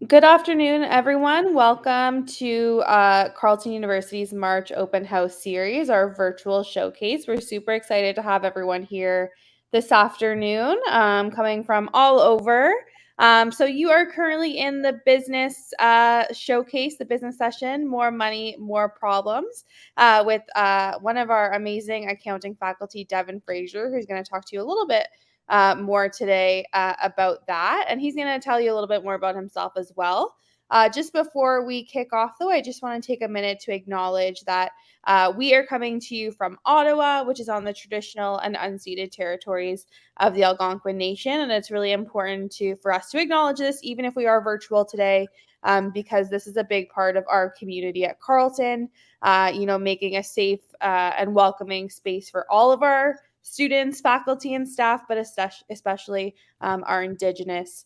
Good afternoon, everyone. Welcome to Carleton University's March Open House Series, our virtual showcase. We're super excited to have everyone here this afternoon, coming from all over. So you are currently in the business showcase, the business session, More Money, More Problems, with one of our amazing accounting faculty, Devin Fraser, who's going to talk to you a little bit more today about that. And he's going to tell you a little bit more about himself as well. Just before we kick off, though, I just want to take a minute to acknowledge that we are coming to you from Ottawa, which is on the traditional and unceded territories of the Algonquin Nation. And it's really important for us to acknowledge this, even if we are virtual today, because this is a big part of our community at Carleton, making a safe and welcoming space for all of our students, faculty, and staff, but especially our Indigenous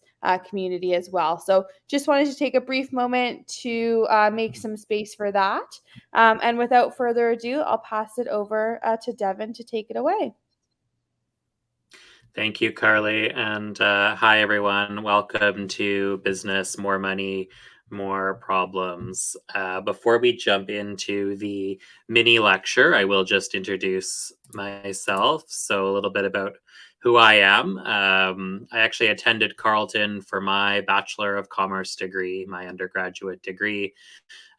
community as well. So just wanted to take a brief moment to make some space for that. And without further ado, I'll pass it over to Devin to take it away. Thank you, Carly. And hi, everyone. Welcome to Business More Money, More Problems. Before we jump into the mini lecture, I will just introduce myself. So, a little bit about who I am. I actually attended Carleton for my Bachelor of Commerce degree, my undergraduate degree.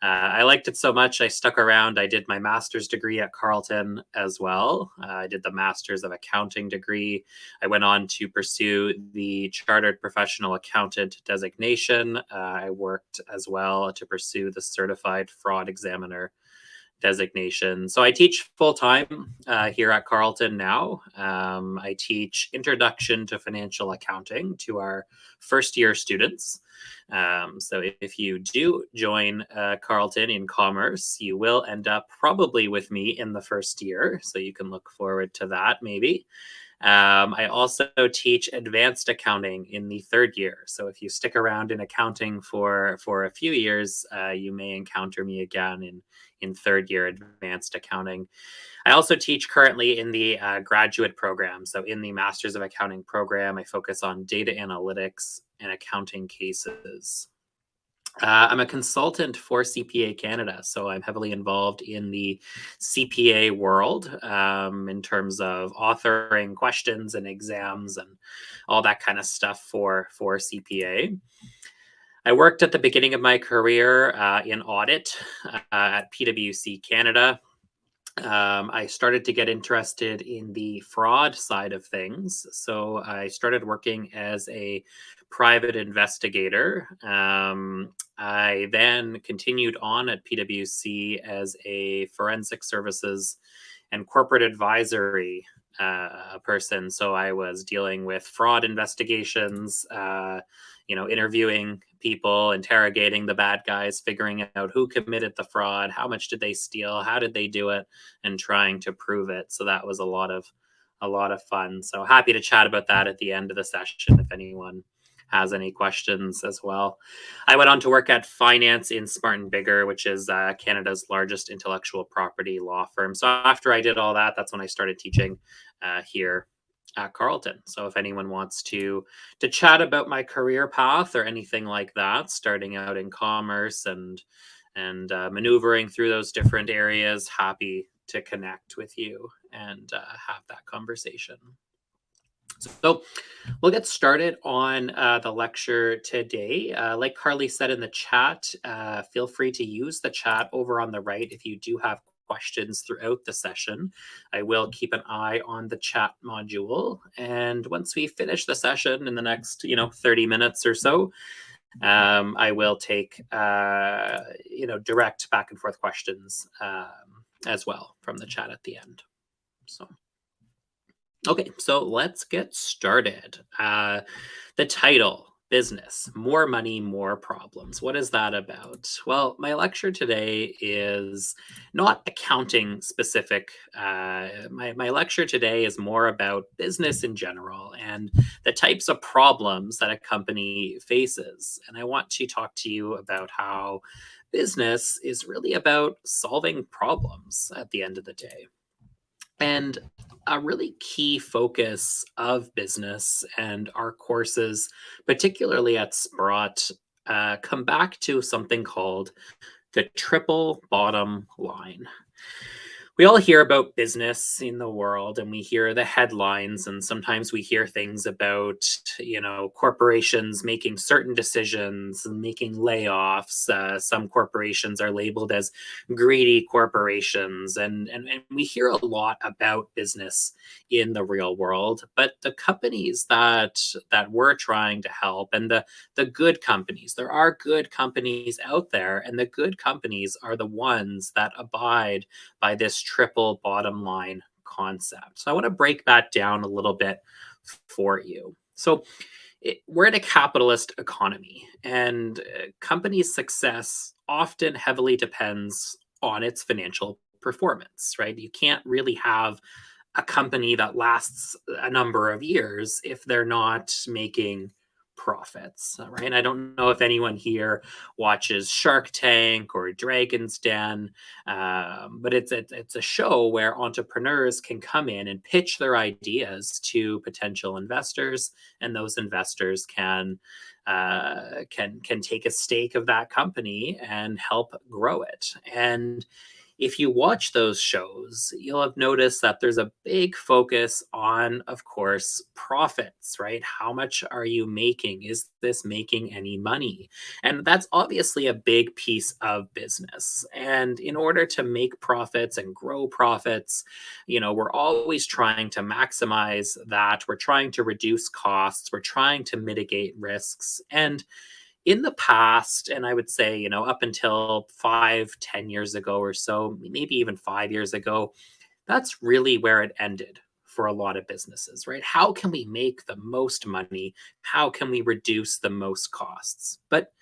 I liked it so much, I stuck around. I did my master's degree at Carleton as well. I did the master's of accounting degree. I went on to pursue the chartered professional accountant designation. I worked as well to pursue the certified fraud examiner designation. So I teach full time here at Carleton now. I teach Introduction to Financial Accounting to our first year students. So if you do join Carleton in commerce, you will end up probably with me in the first year. So you can look forward to that maybe. I also teach advanced accounting in the third year. So if you stick around in accounting for a few years, you may encounter me again in third year advanced accounting. I also teach currently in the graduate program. So in the Masters of Accounting program, I focus on data analytics and accounting cases. I'm a consultant for CPA Canada, so I'm heavily involved in the CPA world in terms of authoring questions and exams and all that kind of stuff for CPA. I worked at the beginning of my career in audit at PwC Canada. I started to get interested in the fraud side of things. So I started working as a private investigator. I then continued on at PwC as a forensic services and corporate advisory person. So I was dealing with fraud investigations, interviewing people, interrogating the bad guys, figuring out who committed the fraud, how much did they steal, how did they do it, and trying to prove it. So that was a lot of fun. So happy to chat about that at the end of the session if anyone has any questions as well. I went on to work at Finance in Smart & Bigger, which is Canada's largest intellectual property law firm. So after I did all that, that's when I started teaching here at Carleton. So if anyone wants to chat about my career path or anything like that, starting out in commerce and maneuvering through those different areas, happy to connect with you and have that conversation. So we'll get started on the lecture today. Like Carly said in the chat, feel free to use the chat over on the right if you do have questions throughout the session. I will keep an eye on the chat module. And once we finish the session in the next, 30 minutes or so, I will take, direct back and forth questions as well from the chat at the end. Okay, so let's get started. The title, Business, More Money, More Problems. What is that about? Well, my lecture today is not accounting specific. My lecture today is more about business in general and the types of problems that a company faces. And I want to talk to you about how business is really about solving problems at the end of the day. And a really key focus of business and our courses, particularly at Sprott, come back to something called the triple bottom line. We all hear about business in the world and we hear the headlines, and sometimes we hear things about, corporations making certain decisions and making layoffs. Some corporations are labeled as greedy corporations, and we hear a lot about business in the real world. But the companies that we're trying to help, and the good companies, there are good companies out there, and the good companies are the ones that abide by this triple bottom line concept. So I want to break that down a little bit for you. So we're in a capitalist economy, and companies' success often heavily depends on its financial performance, right? You can't really have a company that lasts a number of years if they're not making profits, right? And I don't know if anyone here watches Shark Tank or Dragon's Den, but it's a show where entrepreneurs can come in and pitch their ideas to potential investors, and those investors can take a stake of that company and help grow it. And if you watch those shows, you'll have noticed that there's a big focus on, of course, profits, right? How much are you making? Is this making any money? And that's obviously a big piece of business. And in order to make profits and grow profits, we're always trying to maximize that. We're trying to reduce costs. We're trying to mitigate risks. And in the past, and I would say, up until 5, 10 years ago or so, maybe even 5 years ago, that's really where it ended for a lot of businesses, right? How can we make the most money? How can we reduce the most costs? But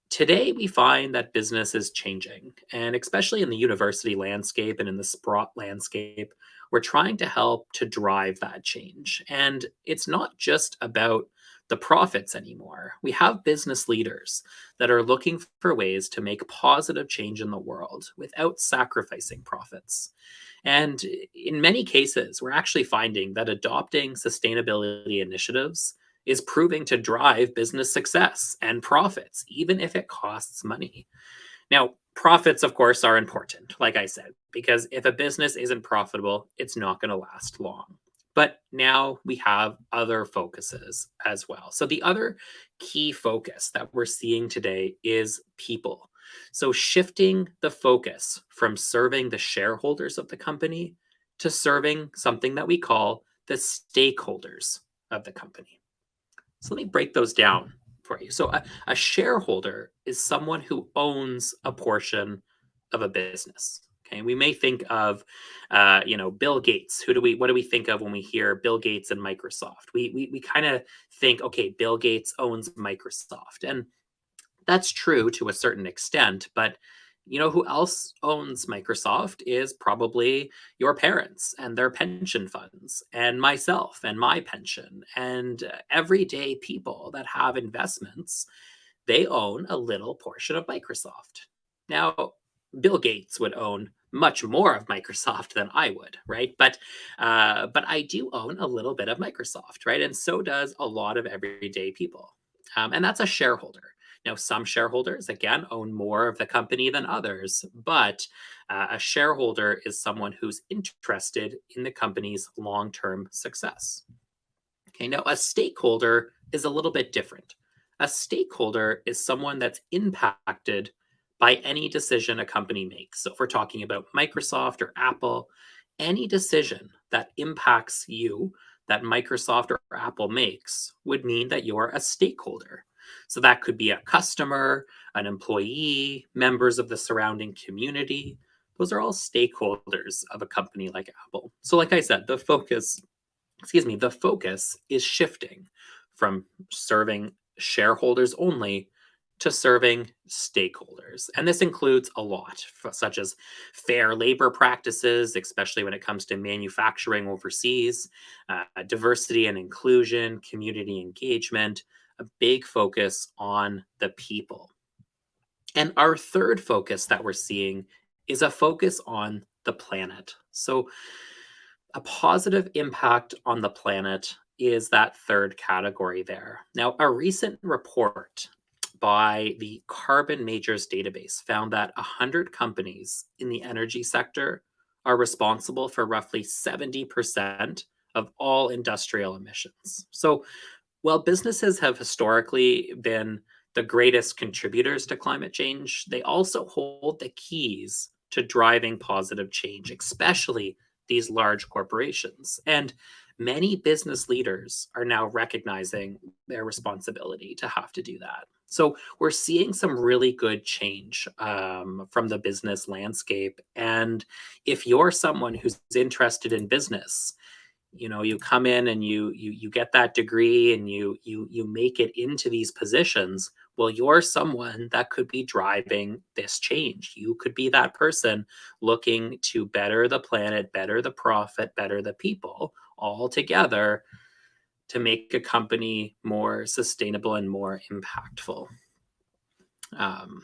today we find that business is changing, and especially in the university landscape and in the Sprott landscape, we're trying to help to drive that change. And it's not just about the profits anymore. We have business leaders that are looking for ways to make positive change in the world without sacrificing profits. And in many cases, we're actually finding that adopting sustainability initiatives is proving to drive business success and profits, even if it costs money. Now, profits, of course, are important, like I said, because if a business isn't profitable, it's not going to last long. But now we have other focuses as well. So, the other key focus that we're seeing today is people. So, shifting the focus from serving the shareholders of the company to serving something that we call the stakeholders of the company. So, let me break those down for you. So, a shareholder is someone who owns a portion of a business. Okay, we may think of, Bill Gates. What do we think of when we hear Bill Gates and Microsoft? We kind of think, okay, Bill Gates owns Microsoft, and that's true to a certain extent. But who else owns Microsoft is probably your parents and their pension funds, and myself and my pension, and everyday people that have investments. They own a little portion of Microsoft. Now, Bill Gates would own much more of Microsoft than I would, right? But I do own a little bit of Microsoft, right? And so does a lot of everyday people, and that's a shareholder. Now, some shareholders, again, own more of the company than others, but a shareholder is someone who's interested in the company's long term success. Okay, now a stakeholder is a little bit different. A stakeholder is someone that's impacted by any decision a company makes. So if we're talking about Microsoft or Apple, any decision that impacts you that Microsoft or Apple makes would mean that you're a stakeholder. So that could be a customer, an employee, members of the surrounding community. Those are all stakeholders of a company like Apple. So like I said, the focus is shifting from serving shareholders only to serving stakeholders. And this includes a lot, such as fair labor practices, especially when it comes to manufacturing overseas, diversity and inclusion, community engagement, a big focus on the people. And our third focus that we're seeing is a focus on the planet. So, a positive impact on the planet is that third category there. Now, a recent report by the Carbon Majors database found that 100 companies in the energy sector are responsible for roughly 70% of all industrial emissions. So, while businesses have historically been the greatest contributors to climate change, they also hold the keys to driving positive change, especially these large corporations. And many business leaders are now recognizing their responsibility to have to do that. So we're seeing some really good change from the business landscape. And if you're someone who's interested in business, you come in and you get that degree and you make it into these positions. Well, you're someone that could be driving this change. You could be that person looking to better the planet, better the profit, better the people, all together to make a company more sustainable and more impactful. um,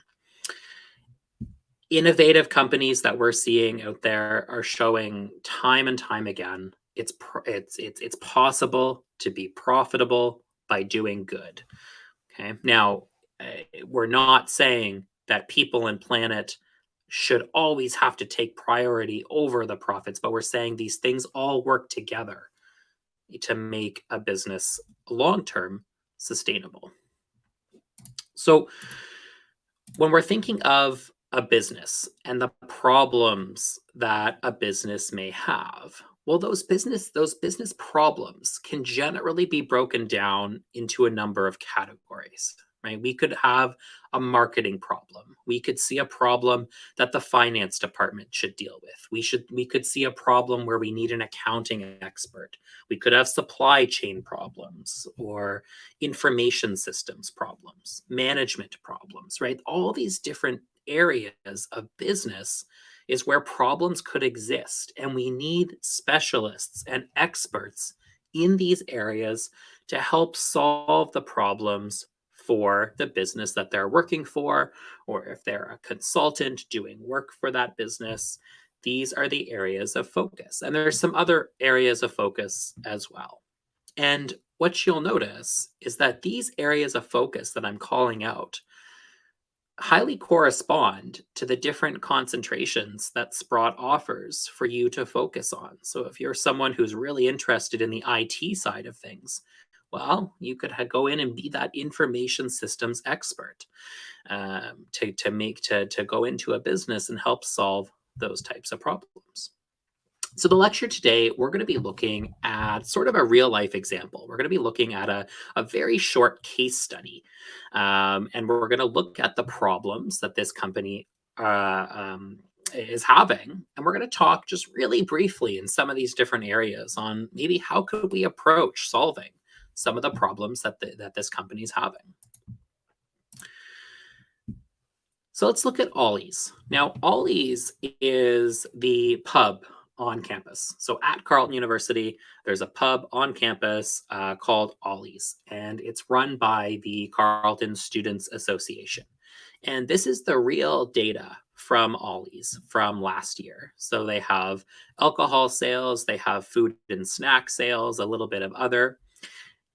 Innovative companies that we're seeing out there are showing time and time again it's possible to be profitable by doing good. Okay, now we're not saying that people and planet should always have to take priority over the profits, but we're saying these things all work together to make a business long term sustainable. So when we're thinking of a business and the problems that a business may have, well, those business problems can generally be broken down into a number of categories, right? We could have a marketing problem. We could see a problem that the finance department should deal with. We could see a problem where we need an accounting expert. We could have supply chain problems or information systems problems, management problems, right? All these different areas of business is where problems could exist. And we need specialists and experts in these areas to help solve the problems for the business that they're working for, or if they're a consultant doing work for that business. These are the areas of focus. And there's some other areas of focus as well. And what you'll notice is that these areas of focus that I'm calling out highly correspond to the different concentrations that Sprott offers for you to focus on. So if you're someone who's really interested in the IT side of things, well, you could go in and be that information systems expert to go into a business and help solve those types of problems. So the lecture today, we're going to be looking at sort of a real life example. We're going to be looking at a very short case study. And we're going to look at the problems that this company is having. And we're going to talk just really briefly in some of these different areas on maybe how could we approach solving some of the problems that this company is having. So let's look at Ollie's. Now, Ollie's is the pub on campus. So at Carleton University, there's a pub on campus called Ollie's, and it's run by the Carleton Students Association. And this is the real data from Ollie's from last year. So they have alcohol sales, they have food and snack sales, a little bit of other.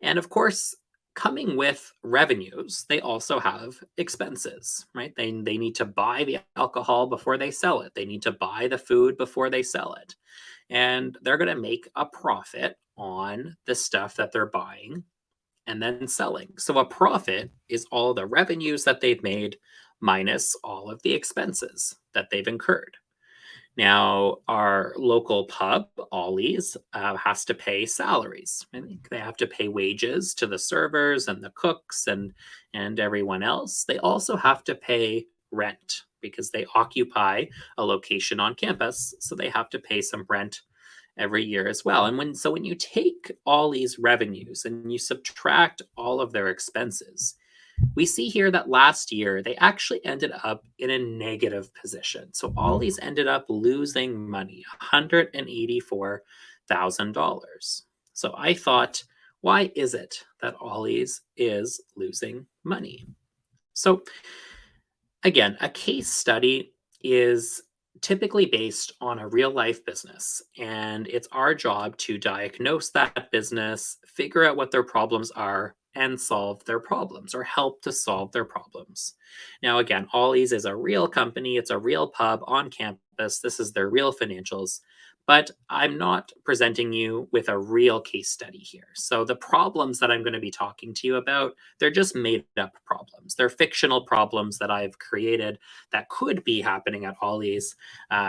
And of course, coming with revenues, they also have expenses, right? They need to buy the alcohol before they sell it. They need to buy the food before they sell it. And they're going to make a profit on the stuff that they're buying and then selling. So a profit is all the revenues that they've made minus all of the expenses that they've incurred. Now, our local pub, Ollie's, has to pay salaries. I think they have to pay wages to the servers and the cooks and everyone else. They also have to pay rent because they occupy a location on campus, so they have to pay some rent every year as well. And when you take all these revenues and you subtract all of their expenses, we see here that last year they actually ended up in a negative position. So Ollie's ended up losing money, $184,000. So I thought, why is it that Ollie's is losing money? So again, a case study is typically based on a real life business, and it's our job to diagnose that business, figure out what their problems are, and solve their problems or help to solve their problems. Now, again, Ollie's is a real company, it's a real pub on campus. This is their real financials, but I'm not presenting you with a real case study here. So the problems that I'm going to be talking to you about, they're just made up problems. They're fictional problems that I've created that could be happening at Ollie's,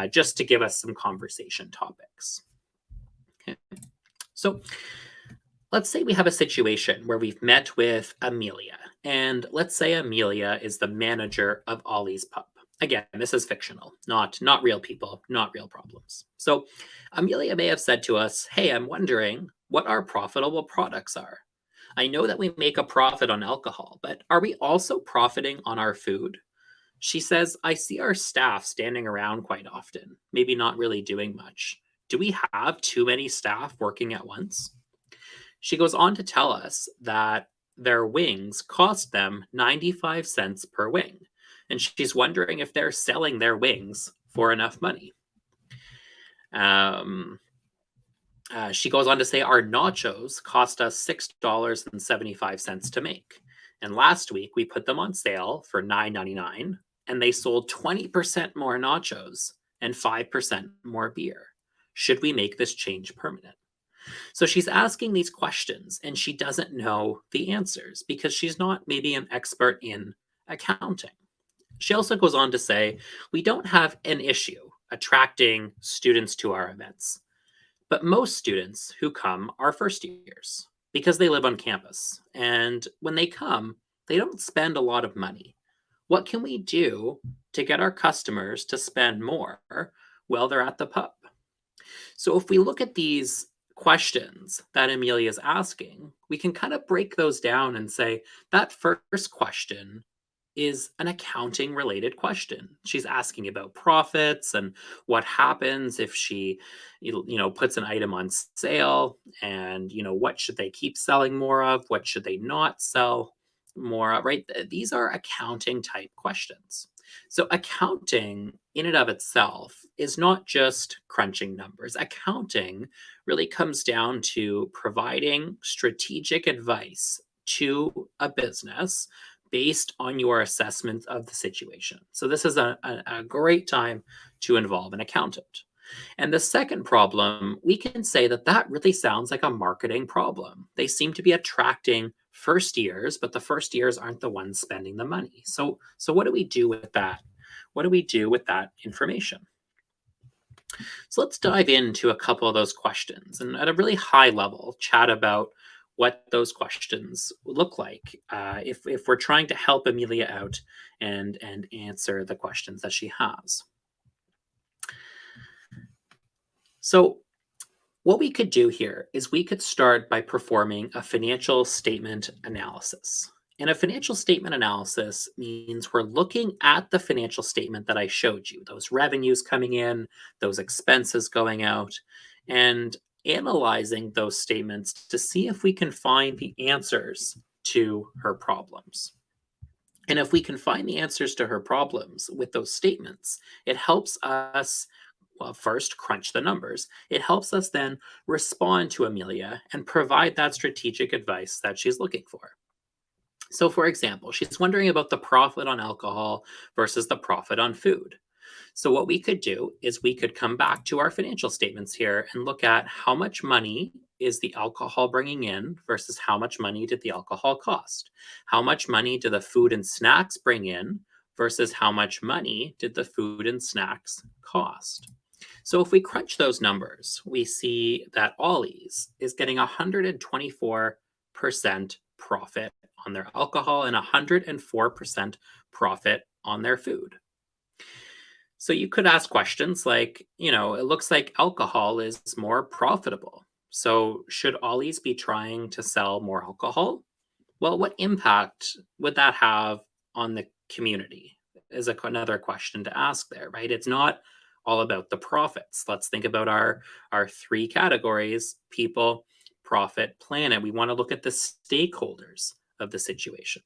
just to give us some conversation topics. Okay. So let's say we have a situation where we've met with Amelia, and let's say Amelia is the manager of Ollie's Pub. Again, this is fictional, not real people, not real problems. So Amelia may have said to us, "Hey, I'm wondering what our profitable products are. I know that we make a profit on alcohol, but are we also profiting on our food?" She says, "I see our staff standing around quite often, maybe not really doing much. Do we have too many staff working at once?" She goes on to tell us that their wings cost them 95 cents per wing, and she's wondering if they're selling their wings for enough money. She goes on to say our nachos cost us $6.75 to make. And last week we put them on sale for $9.99, and they sold 20% more nachos and 5% more beer. Should we make this change permanent? So she's asking these questions and she doesn't know the answers because she's not maybe an expert in accounting. She also goes on to say, we don't have an issue attracting students to our events, but most students who come are first years because they live on campus. And when they come, they don't spend a lot of money. What can we do to get our customers to spend more while they're at the pub? So if we look at these questions that Amelia is asking, we can kind of break those down and say that first question is an accounting related question. She's asking about profits and what happens if she puts an item on sale, and what should they keep selling more of, what should they not sell more of, right? These are accounting type questions. So accounting in and of itself is not just crunching numbers. Accounting really comes down to providing strategic advice to a business based on your assessment of the situation. So this is a great time to involve an accountant. And the second problem, we can say that that really sounds like a marketing problem. They seem to be attracting first years, but the first years aren't the ones spending the money. So what do we do with that? What do we do with that information? So let's dive into a couple of those questions and at a really high level chat about what those questions look like, if we're trying to help Amelia out and answer the questions that she has. So what we could do here is we could start by performing a financial statement analysis. And a financial statement analysis means we're looking at the financial statement that I showed you, those revenues coming in, those expenses going out, and analyzing those statements to see if we can find the answers to her problems. And if we can find the answers to her problems with those statements, it helps us, well, first crunch the numbers. It helps us then respond to Amelia and provide that strategic advice that she's looking for. So, for example, she's wondering about the profit on alcohol versus the profit on food. So, what we could do is we could come back to our financial statements here and look at how much money is the alcohol bringing in versus how much money did the alcohol cost? How much money do the food and snacks bring in versus how much money did the food and snacks cost? So if we crunch those numbers, we see that Ollie's is getting 124% profit on their alcohol and 104% profit on their food. So you could ask questions like, it looks like alcohol is more profitable. So should Ollie's be trying to sell more alcohol? Well, what impact would that have on the community? Is another question to ask there, right? It's not all about the profits. Let's think about our three categories: people, profit, planet. We want to look at the stakeholders of the situation.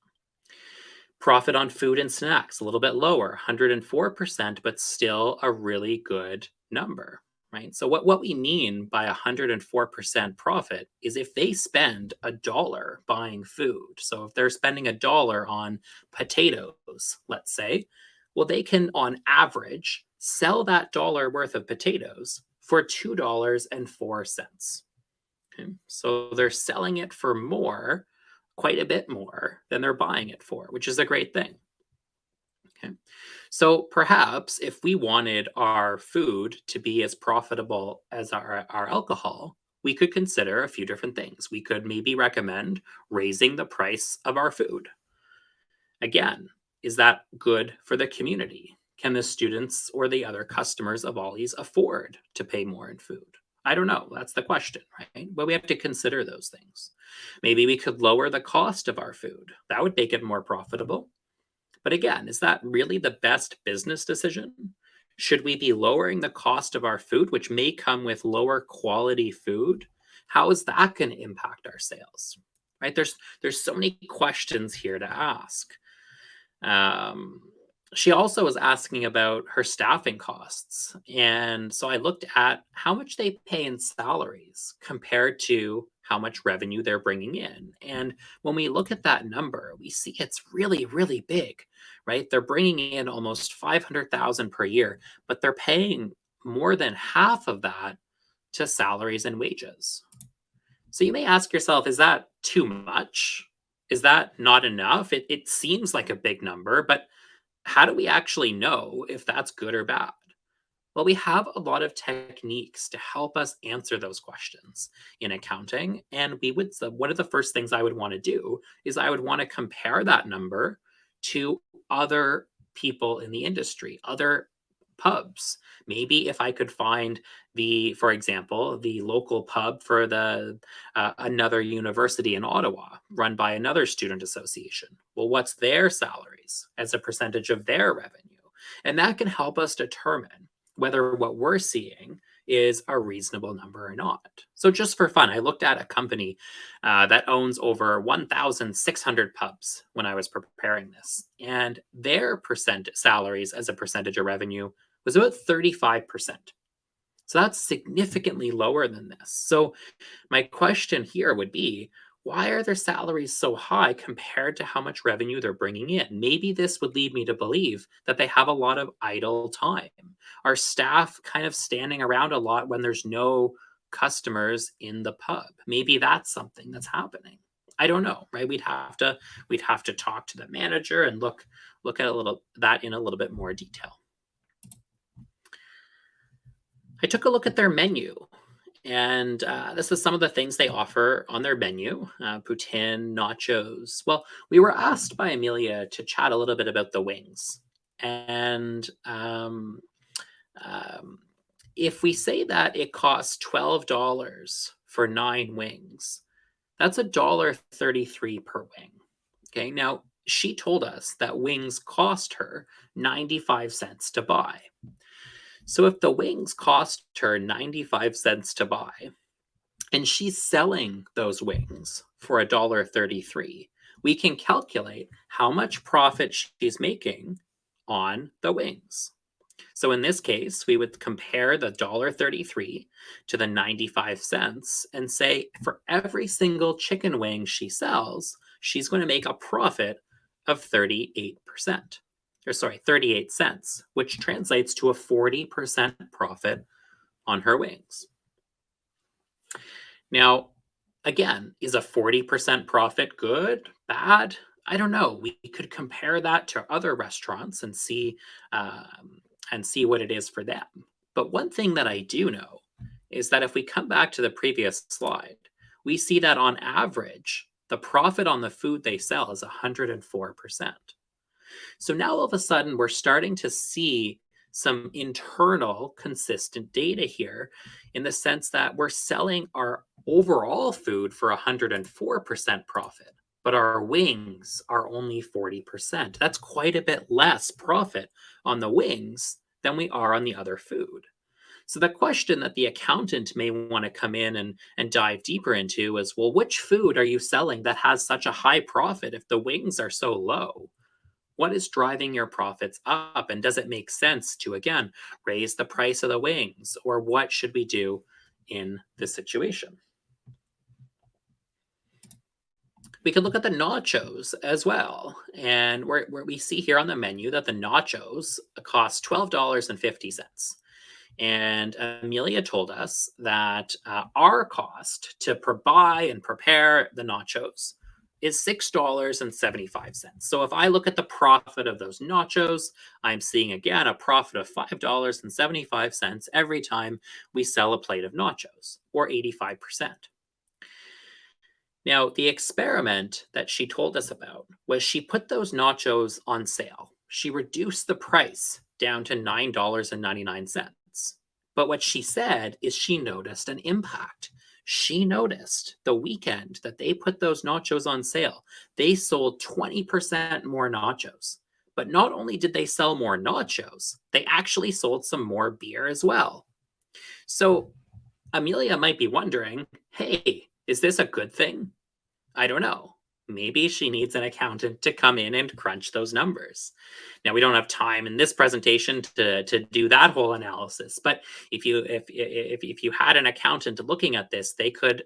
Profit on food and snacks, a little bit lower, 104%, but still a really good number, right? So what we mean by 104% profit is if they spend a dollar buying food. So if they're spending a dollar on potatoes, let's say, well, they can on average sell that dollar worth of potatoes for $2.04. Okay? So they're selling it for more, quite a bit more than they're buying it for, which is a great thing. Okay. So perhaps if we wanted our food to be as profitable as our alcohol, we could consider a few different things. We could maybe recommend raising the price of our food. Again, is that good for the community? Can the students or the other customers of Ollie's afford to pay more in food? I don't know. That's the question, right? But we have to consider those things. Maybe we could lower the cost of our food. That would make it more profitable. But again, is that really the best business decision? Should we be lowering the cost of our food, which may come with lower quality food? How is that going to impact our sales? Right? There's so many questions here to ask. Um, she also was asking about her staffing costs. And so I looked at how much they pay in salaries compared to how much revenue they're bringing in. And when we look at that number, we see it's really, really big, right? They're bringing in almost 500,000 per year, but they're paying more than half of that to salaries and wages. So you may ask yourself, is that too much? Is that not enough? It seems like a big number, but how do we actually know if that's good or bad? Well, we have a lot of techniques to help us answer those questions in accounting. And one of the first things I would want to do is I would want to compare that number to other people in the industry, other pubs. Maybe if I could find for example, the local pub for the another university in Ottawa, run by another student association. Well, what's their salaries as a percentage of their revenue? And that can help us determine whether what we're seeing is a reasonable number or not. So, just for fun, I looked at a company that owns over 1,600 pubs when I was preparing this, and their percent salaries as a percentage of revenue was about 35%. So that's significantly lower than this. So my question here would be, why are their salaries so high compared to how much revenue they're bringing in? Maybe this would lead me to believe that they have a lot of idle time. Are staff kind of standing around a lot when there's no customers in the pub? Maybe that's something that's happening. I don't know, right? We'd have to talk to the manager and look at that in a little bit more detail. I took a look at their menu, and this is some of the things they offer on their menu: poutine, nachos. Well, we were asked by Amelia to chat a little bit about the wings. And if we say that it costs $12 for 9 wings, that's $1.33 per wing. Okay, now she told us that wings cost her 95 cents to buy. So if the wings cost her 95 cents to buy, and she's selling those wings for $1.33, we can calculate how much profit she's making on the wings. So in this case, we would compare the $1.33 to the 95 cents and say for every single chicken wing she sells, she's going to make a profit of 38%. 38 cents, which translates to a 40% profit on her wings. Now, again, is a 40% profit good, bad? I don't know. We could compare that to other restaurants and see what it is for them. But one thing that I do know is that if we come back to the previous slide, we see that on average, the profit on the food they sell is 104%. So now all of a sudden, we're starting to see some internal consistent data here, in the sense that we're selling our overall food for 104% profit, but our wings are only 40%. That's quite a bit less profit on the wings than we are on the other food. So the question that the accountant may want to come in and dive deeper into is, well, which food are you selling that has such a high profit if the wings are so low? What is driving your profits up? And does it make sense to, again, raise the price of the wings? Or what should we do in this situation? We could look at the nachos as well. And where we see here on the menu that the nachos cost $12.50. And Amelia told us that our cost to buy and prepare the nachos is $6.75. So if I look at the profit of those nachos, I'm seeing again a profit of $5.75 every time we sell a plate of nachos, or 85%. Now, the experiment that she told us about was she put those nachos on sale. She reduced the price down to $9.99. But what she said is she noticed an impact. She noticed the weekend that they put those nachos on sale, they sold 20% more nachos. But not only did they sell more nachos, they actually sold some more beer as well. So Amelia might be wondering, hey, is this a good thing? I don't know. Maybe she needs an accountant to come in and crunch those numbers. Now we don't have time in this presentation to do that whole analysis, but if you had an accountant looking at this, they could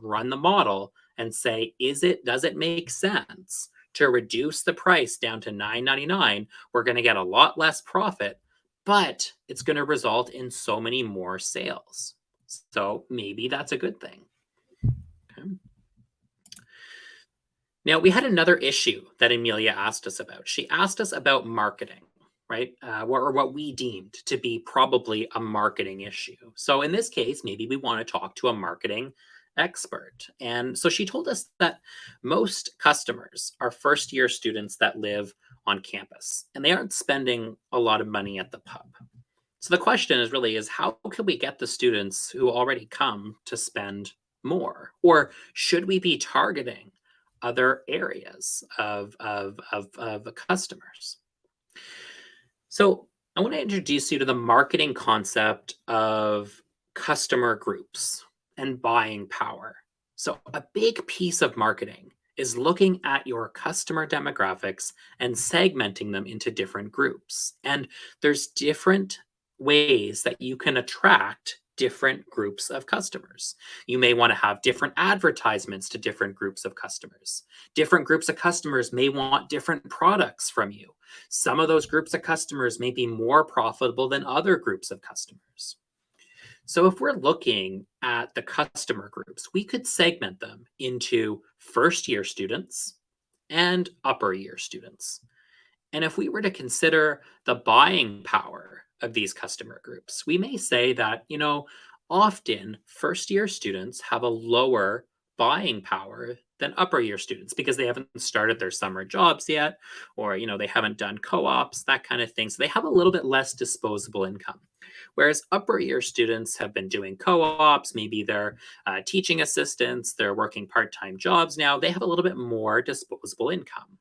run the model and say, does it make sense to reduce the price down to $9.99? We're going to get a lot less profit, but it's going to result in so many more sales. So maybe that's a good thing. Okay. Now, we had another issue that Amelia asked us about. She asked us about marketing, right? Or what we deemed to be probably a marketing issue. So, in this case, maybe we want to talk to a marketing expert. And so she told us that most customers are first year students that live on campus and they aren't spending a lot of money at the pub. So the question is how can we get the students who already come to spend more? Or should we be targeting other areas of customers? So I want to introduce you to the marketing concept of customer groups and buying power. So a big piece of marketing is looking at your customer demographics and segmenting them into different groups. And there's different ways that you can attract different groups of customers. You may want to have different advertisements to different groups of customers. Different groups of customers may want different products from you. Some of those groups of customers may be more profitable than other groups of customers. So if we're looking at the customer groups, we could segment them into first year students and upper year students. And if we were to consider the buying power of these customer groups, we may say that, often first year students have a lower buying power than upper year students because they haven't started their summer jobs yet, or, they haven't done co-ops, that kind of thing. So they have a little bit less disposable income. Whereas upper year students have been doing co-ops, maybe they're teaching assistants, they're working part-time jobs now, they have a little bit more disposable income.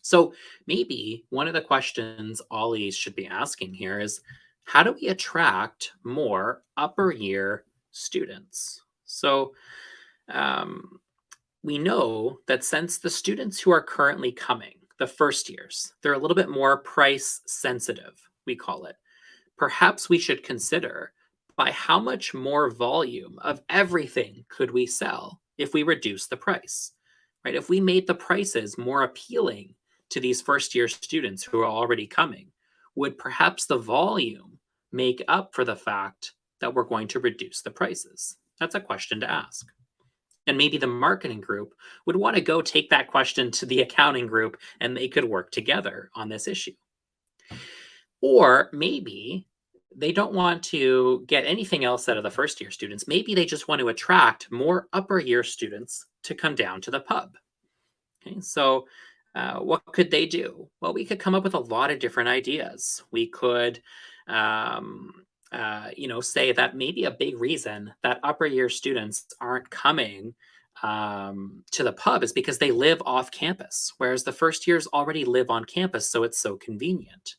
So maybe one of the questions Ollies should be asking here is, how do we attract more upper year students? So we know that since the students who are currently coming, the first years, they're a little bit more price sensitive, we call it. Perhaps we should consider by how much more volume of everything could we sell if we reduce the price, right? If we made the prices more appealing to these first year students who are already coming, would perhaps the volume make up for the fact that we're going to reduce the prices? That's a question to ask. And maybe the marketing group would want to go take that question to the accounting group and they could work together on this issue. Or maybe they don't want to get anything else out of the first year students. Maybe they just want to attract more upper year students to come down to the pub. Okay, so what could they do? Well, we could come up with a lot of different ideas. We could, say that maybe a big reason that upper year students aren't coming to the pub is because they live off campus, whereas the first years already live on campus, so it's so convenient.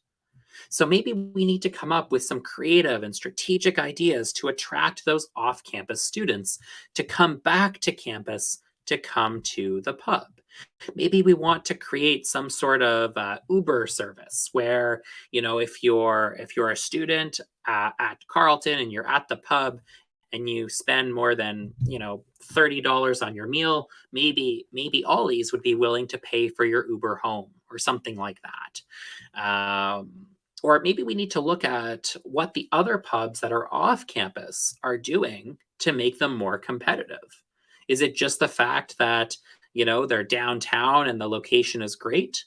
So maybe we need to come up with some creative and strategic ideas to attract those off-campus students to come back to campus to come to the pub. Maybe we want to create some sort of Uber service where, if you're a student at Carleton and you're at the pub and you spend more than $30 on your meal, maybe Ollie's would be willing to pay for your Uber home or something like that. Or maybe we need to look at what the other pubs that are off campus are doing to make them more competitive. Is it just the fact that they're downtown and the location is great?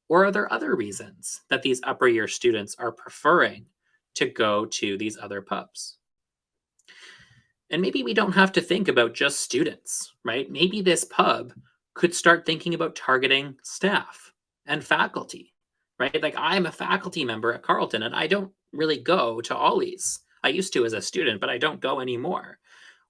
Or are there other reasons that these upper year students are preferring to go to these other pubs? And maybe we don't have to think about just students, right? Maybe this pub could start thinking about targeting staff and faculty, right? Like I'm a faculty member at Carleton and I don't really go to Ollie's. I used to as a student, but I don't go anymore.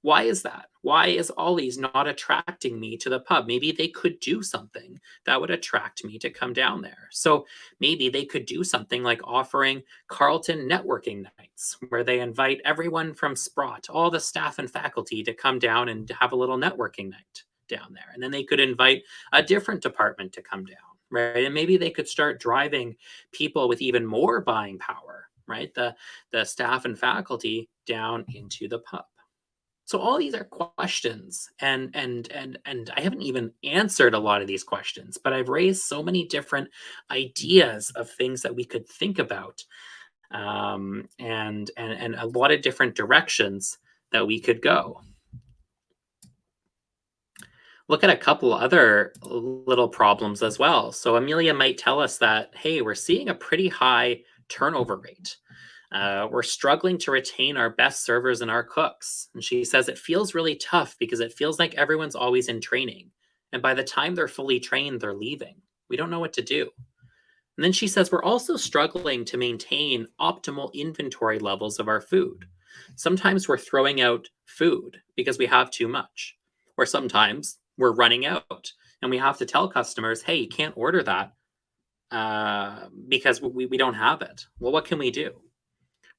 Why is that? Why is Ollie's not attracting me to the pub? Maybe they could do something that would attract me to come down there. So maybe they could do something like offering Carleton networking nights, where they invite everyone from Sprott, all the staff and faculty, to come down and have a little networking night down there. And then they could invite a different department to come down, right? And maybe they could start driving people with even more buying power, right? The staff and faculty down into the pub. So all these are questions, and I haven't even answered a lot of these questions, but I've raised so many different ideas of things that we could think about, and a lot of different directions that we could go. Look at a couple other little problems as well. So Amelia might tell us that, hey, we're seeing a pretty high turnover rate. We're struggling to retain our best servers and our cooks. And she says it feels really tough because it feels like everyone's always in training. And by the time they're fully trained, they're leaving. We don't know what to do. And then she says we're also struggling to maintain optimal inventory levels of our food. Sometimes we're throwing out food because we have too much, or sometimes we're running out and we have to tell customers, hey, you can't order that because we don't have it. Well, what can we do?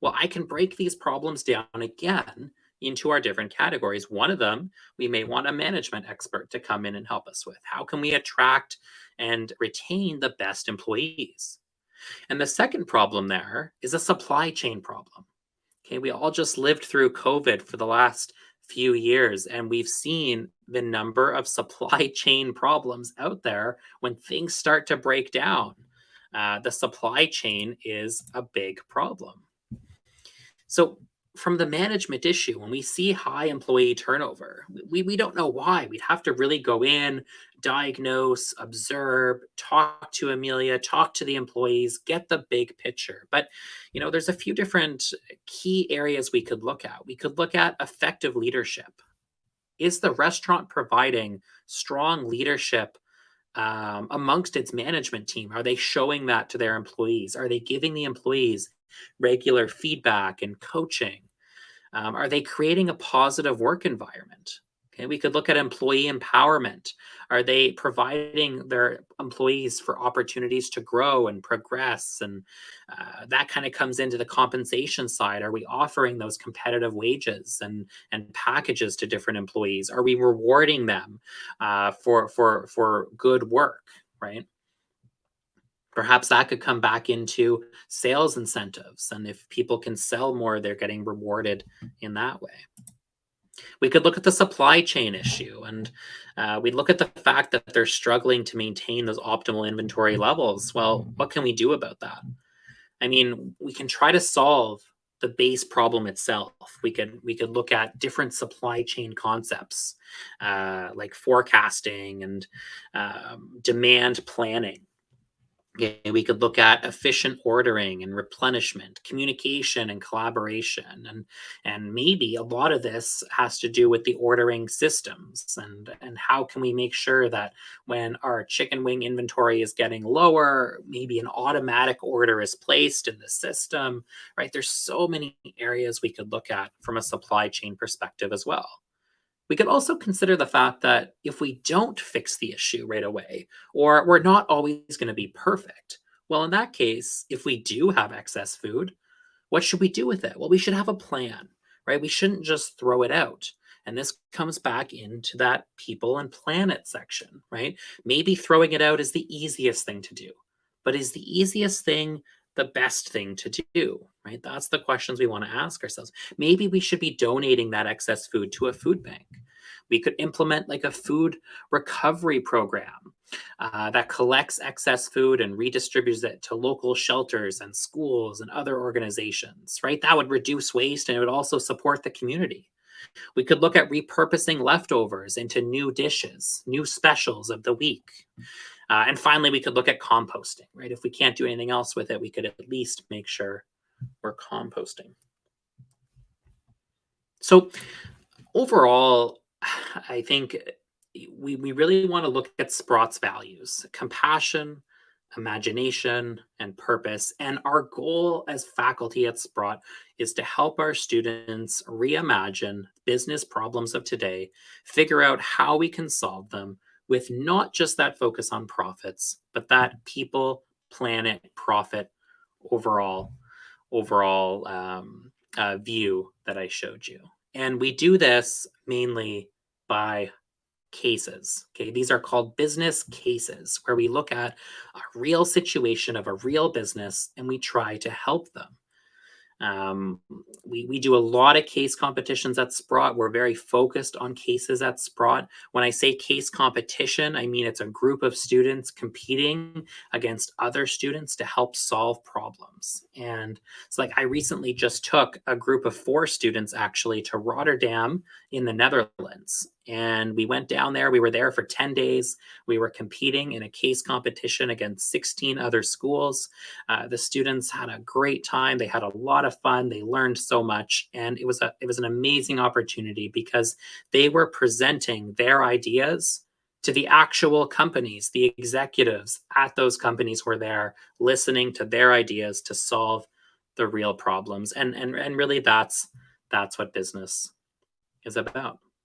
Well, I can break these problems down again into our different categories. One of them, we may want a management expert to come in and help us with. How can we attract and retain the best employees? And the second problem there is a supply chain problem. Okay, we all just lived through COVID for the last few years, and we've seen the number of supply chain problems out there when things start to break down. The supply chain is a big problem. So, from the management issue, when we see high employee turnover, we don't know why. We'd have to really go in, diagnose, observe, talk to Amelia, talk to the employees, get the big picture. But, there's a few different key areas we could look at. We could look at effective leadership. Is the restaurant providing strong leadership amongst its management team? Are they showing that to their employees? Are they giving the employees regular feedback and coaching? Are they creating a positive work environment? Okay, we could look at employee empowerment. Are they providing their employees for opportunities to grow and progress? And that kind of comes into the compensation side. Are we offering those competitive wages and packages to different employees? Are we rewarding them for good work? Right. Perhaps that could come back into sales incentives. And if people can sell more, they're getting rewarded in that way. We could look at the supply chain issue, and we look at the fact that they're struggling to maintain those optimal inventory levels. Well, what can we do about that? I mean, we can try to solve the base problem itself. We could look at different supply chain concepts, like forecasting and demand planning. Okay, we could look at efficient ordering and replenishment, communication and collaboration, and maybe a lot of this has to do with the ordering systems and how can we make sure that when our chicken wing inventory is getting lower, maybe an automatic order is placed in the system, right? There's so many areas we could look at from a supply chain perspective as well. We could also consider the fact that if we don't fix the issue right away, or we're not always going to be perfect, well, in that case, if we do have excess food, what should we do with it? Well, we should have a plan, right? We shouldn't just throw it out. And this comes back into that people and planet section, right? Maybe throwing it out is the easiest thing to do, but is the easiest thing the best thing to do, right? That's the questions we want to ask ourselves. Maybe we should be donating that excess food to a food bank. We could implement like a food recovery program that collects excess food and redistributes it to local shelters and schools and other organizations, right? That would reduce waste and it would also support the community. We could look at repurposing leftovers into new dishes, new specials of the week. And finally, we could look at composting, right? If we can't do anything else with it, we could at least make sure we're composting. So overall, I think we really want to look at Sprott's values: compassion, imagination, and purpose. And our goal as faculty at Sprott is to help our students reimagine business problems of today, figure out how we can solve them with not just that focus on profits, but that people, planet, profit overall view that I showed you. And we do this mainly by cases. Okay, these are called business cases, where we look at a real situation of a real business and we try to help them. We do a lot of case competitions at Sprott. We're very focused on cases at Sprott. When I say case competition, I mean it's a group of students competing against other students to help solve problems. And it's like I recently just took a group of 4 students actually to Rotterdam in the Netherlands. And we went down there. We were there for 10 days. We were competing in a case competition against 16 other schools. The students had a great time. They had a lot of fun. They learned so much, and it was an amazing opportunity because they were presenting their ideas to the actual companies. The executives at those companies were there listening to their ideas to solve the real problems, and really that's what business is about.